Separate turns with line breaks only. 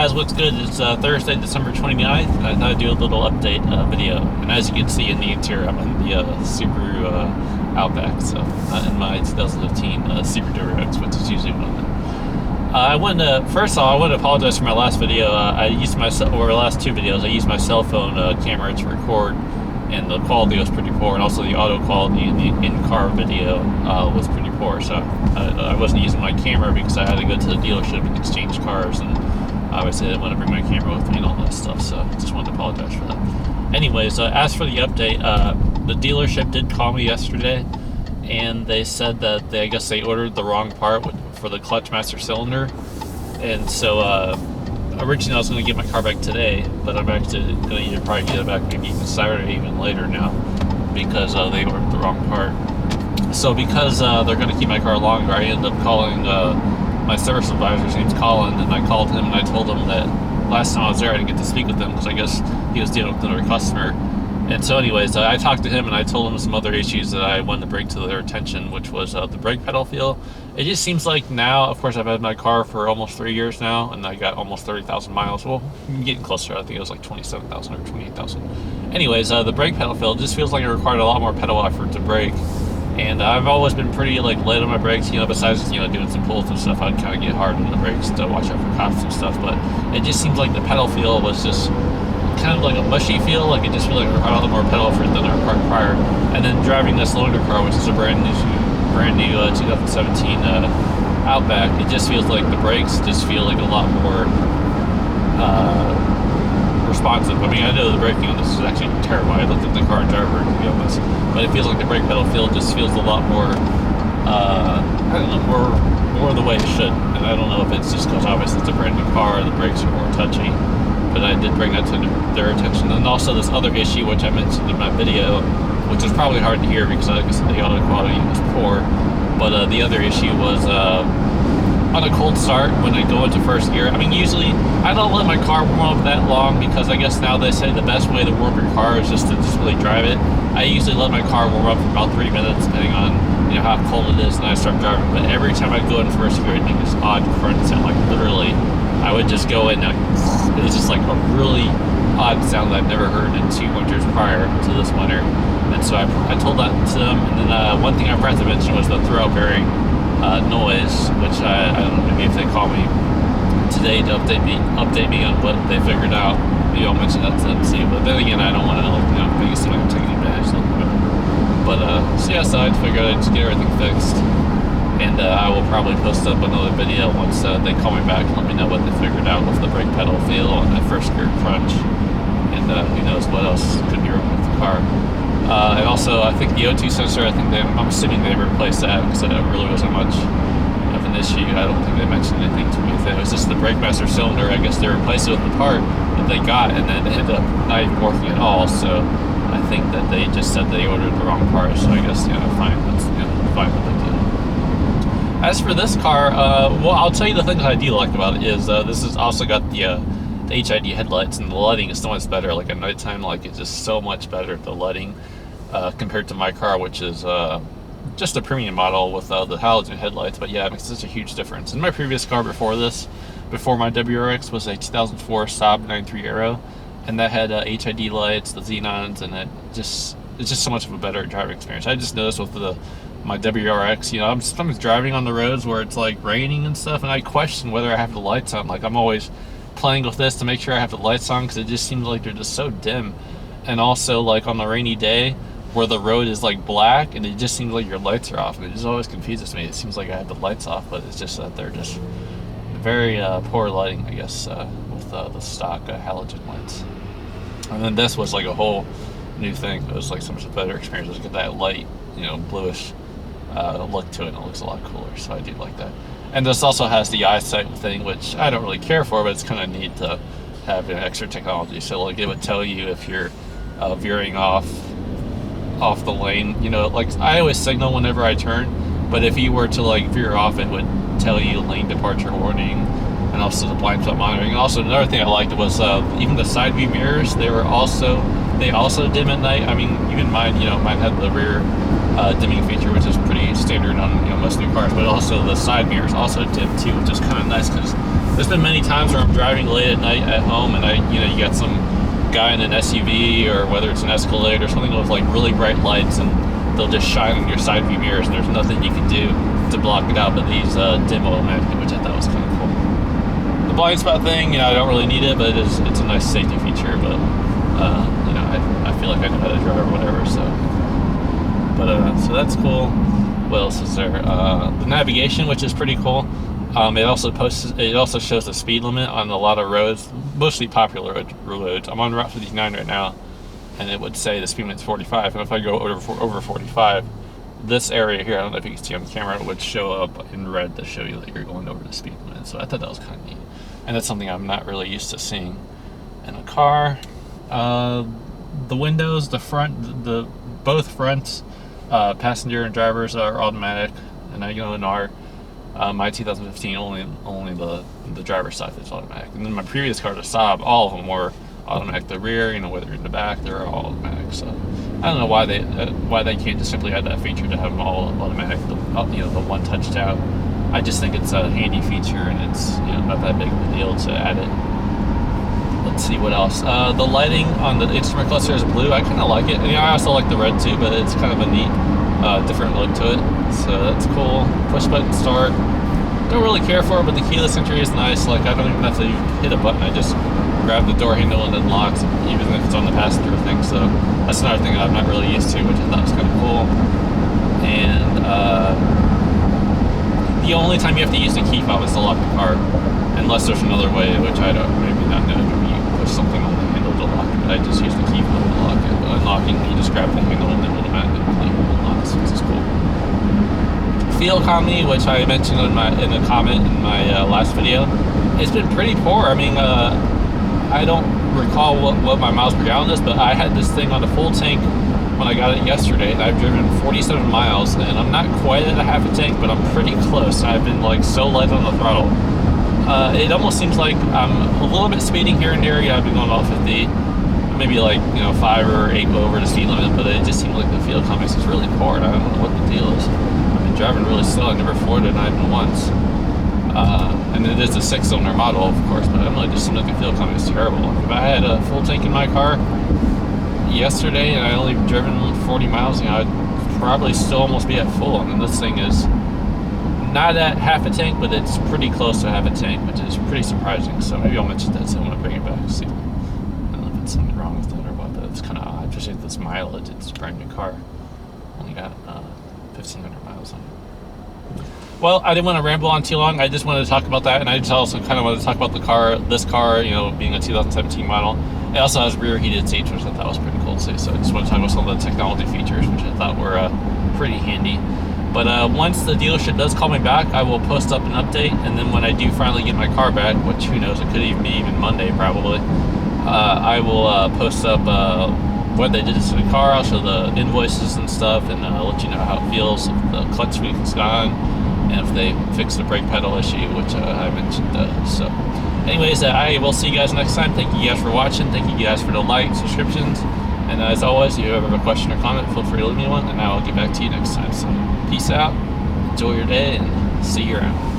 guys, what's good? It's Thursday, December 29th. I thought I'd do a little update video. And as you can see in the interior, I'm in the Subaru Outback, so in my 2015 Subaru WRX, which is usually one of them. First of all, I want to apologize for my last video. I used or last two videos, I used my cell phone camera to record, and the quality was pretty poor, and also the audio quality in the in-car video was pretty poor. So I wasn't using my camera because I had to go to the dealership and exchange cars, and obviously I didn't want to bring my camera with me and all that stuff, so I just wanted to apologize for that. Anyways, as for the update, the dealership did call me yesterday, and they said that I guess they ordered the wrong part for the clutch master cylinder, and so originally I was going to get my car back today, but I'm actually going to probably get it back maybe even Saturday, even later now, because they ordered the wrong part. So because they're going to keep my car longer, I ended up calling my service advisor. His name's Colin, and I called him and I told him that last time I was there I didn't get to speak with him because I guess he was dealing with another customer. And so anyways, I talked to him and I told him some other issues that I wanted to bring to their attention, which was the brake pedal feel. It just seems like now, of course I've had my car for almost 3 years now, and I got almost 30,000 miles. Well, I'm getting closer. I think it was like 27,000 or 28,000. Anyways, the brake pedal feel just feels like it required a lot more pedal effort to brake. And I've always been pretty light on my brakes, besides, doing some pulls and stuff, I'd kind of get hard on the brakes to watch out for cops and stuff. But it just seems like the pedal feel was just kind of like a mushy feel, like it just feels like it required a lot more pedal effort than our car prior. And then driving this loaner car, which is a brand new 2017 Outback, it just feels like the brakes just feel like a lot more responsive. I mean, I know the braking on this is actually terrible. I looked at the car and driver, to be honest, but it feels like the brake pedal feel just feels a lot more, I don't know, more the way it should. And I don't know if it's just because obviously it's a brand new car, the brakes are more touchy, but I did bring that to their attention. And also this other issue, which I mentioned in my video, which is probably hard to hear because like I said, the audio quality was poor, but the other issue was on a cold start when I go into first gear. I mean, usually I don't let my car warm up that long because I guess now they say the best way to warm your car is just to really drive it. I usually let my car warm up for about 3 minutes depending on how cold it is, and I start driving. But every time I go in first gear, I'd make this odd crunch sound, like literally I would just go in and it was just like a really odd sound that I've never heard in 2 winters prior to this winter. And so I told that to them. And then one thing I forgot to mention was the throttle bearing noise, which I don't know, maybe if they call me today to update me on what they figured out, maybe I'll mention that to them too. But then again, I don't want to make it seem like I'm taking advantage of them. But so yeah, so I figured I'd just get everything fixed, and I will probably post up another video once they call me back and let me know what they figured out with the brake pedal feel and that first gear crunch, and who knows what else could be wrong with the car. And also, I think the O2 sensor, I'm assuming they replaced that because it really wasn't much of an issue. I don't think they mentioned anything to me. It was just the brake master cylinder. I guess they replaced it with the part that they got, and then it ended up not even working at all. So I think that they just said they ordered the wrong part. So I guess, fine. That's fine, no big deal. As for this car, well, I'll tell you the thing that I do like about it is this has also got the HID headlights, and the lighting is so much better. Like at nighttime, like it's just so much better, the lighting, compared to my car, which is just a premium model with the halogen headlights. But yeah, it makes such a huge difference. In my previous car before my WRX, was a 2004 Saab 9.3 Aero, and that had HID lights, the xenons, and it's just so much of a better driving experience. I just noticed with my WRX, I'm sometimes driving on the roads where it's like raining and stuff, and I question whether I have the lights on. Like I'm always playing with this to make sure I have the lights on because it just seems like they're just so dim. And also like on a rainy day where the road is like black and it just seems like your lights are off, and it just always confuses me. It seems like I have the lights off, but it's just that they're just very poor lighting, I guess, with the stock halogen lights. And then this was like a whole new thing. It was like so much better experience. Just get that light, bluish look to it, and it looks a lot cooler. So I do like that. And this also has the eyesight thing, which I don't really care for, but it's kind of neat to have extra technology. So like it would tell you if you're veering off the lane. Like I always signal whenever I turn, but if you were to like veer off, it would tell you lane departure warning, and also the blind spot monitoring. And also another thing I liked was even the side view mirrors. They also dim at night. I mean, even mine had the rear dimming feature, which is pretty standard on most new cars, but also the side mirrors also dim too, which is kind of nice because There's been many times where I'm driving late at night at home, and you got some guy in an SUV, or whether it's an Escalade or something with like really bright lights, and they'll just shine on your side view mirrors, and there's nothing you can do to block it out but these dim automatically, which I thought was kind of cool. The blind spot thing, I don't really need it, but it's a nice safety feature. But I feel like I know how to drive or whatever, so. But so that's cool. What else is there? The navigation, which is pretty cool. It also shows the speed limit on a lot of roads, mostly popular roads. I'm on Route 59 right now, and it would say the speed limit's 45. And if I go over 45, this area here, I don't know if you can see on camera, it would show up in red to show you that you're going over the speed limit. So I thought that was kind of neat, and that's something I'm not really used to seeing in a car. The windows, the front, both fronts, passenger and drivers are automatic, and in our my 2015 only the driver's side is automatic. And then my previous car, the Saab, all of them were automatic. The rear, whether you're in the back, they're all automatic. So I don't know why they can't just simply add that feature to have them all automatic. The one touch down. I just think it's a handy feature, and it's not that big of a deal to add it. Let's see what else. The lighting on the instrument cluster is blue. I kind of like it. And I also like the red too, but it's kind of a neat, different look to it. So that's cool. Push button start. Don't really care for it, but the keyless entry is nice. Like, I don't even have to hit a button. I just grab the door handle and it unlocks, even if it's on the passenger thing. So that's another thing that I'm not really used to, which I thought was kind of cool. And the only time you have to use the key fob is to lock the car, unless there's another way, which I don't maybe not know. Maybe you push something on the handle to lock it, but I just use the key fob to lock it. But unlocking, you just grab the handle and it automatically unlocks, which is cool. Fuel economy, which I mentioned in a comment in my last video, it's been pretty poor. I mean, I don't recall what my miles per gallon is, but I had this thing on a full tank when I got it yesterday, and I've driven 47 miles, and I'm not quite at a half a tank, but I'm pretty close. I've been like so light on the throttle. It almost seems like I'm a little bit speeding here and there. I've been going about 50, maybe like 5 or 8 over the speed limit, but it just seems like the fuel economy is really poor, and I don't know what the deal is. Driving really slow. I never floored it, not even once. And it is a 6-cylinder model, of course, but I don't know, it just seems like the fuel economy is terrible. If I had a full tank in my car yesterday and I only driven 40 miles, I'd probably still almost be at full. And then this thing is not at half a tank, but it's pretty close to half a tank, which is pretty surprising. So maybe I'll mention that, so I'm gonna bring it back. See, I don't know if it's something wrong with it or what, but it's kind of odd. Just like this mileage, it's a brand new car. Only got 1,500 miles on it. Well, I didn't want to ramble on too long. I just wanted to talk about that, and I just also kind of wanted to talk about the car. This car, being a 2017 model, it also has rear heated seats, which I thought was pretty cool too. So I just want to talk about some of the technology features, which I thought were pretty handy. But once the dealership does call me back, I will post up an update, and then when I do finally get my car back, which who knows, it could even be Monday probably, I will post up what they did to the car. I'll show the invoices and stuff, and let you know how it feels, if the clutch squeak's gone, and if they fix the brake pedal issue, which I mentioned. So anyways, I will see you guys next time. Thank you guys for watching. Thank you guys for the likes, subscriptions, and as always, if you ever have a question or comment, feel free to leave me one, and I will get back to you next time. So peace out, enjoy your day, and see you around.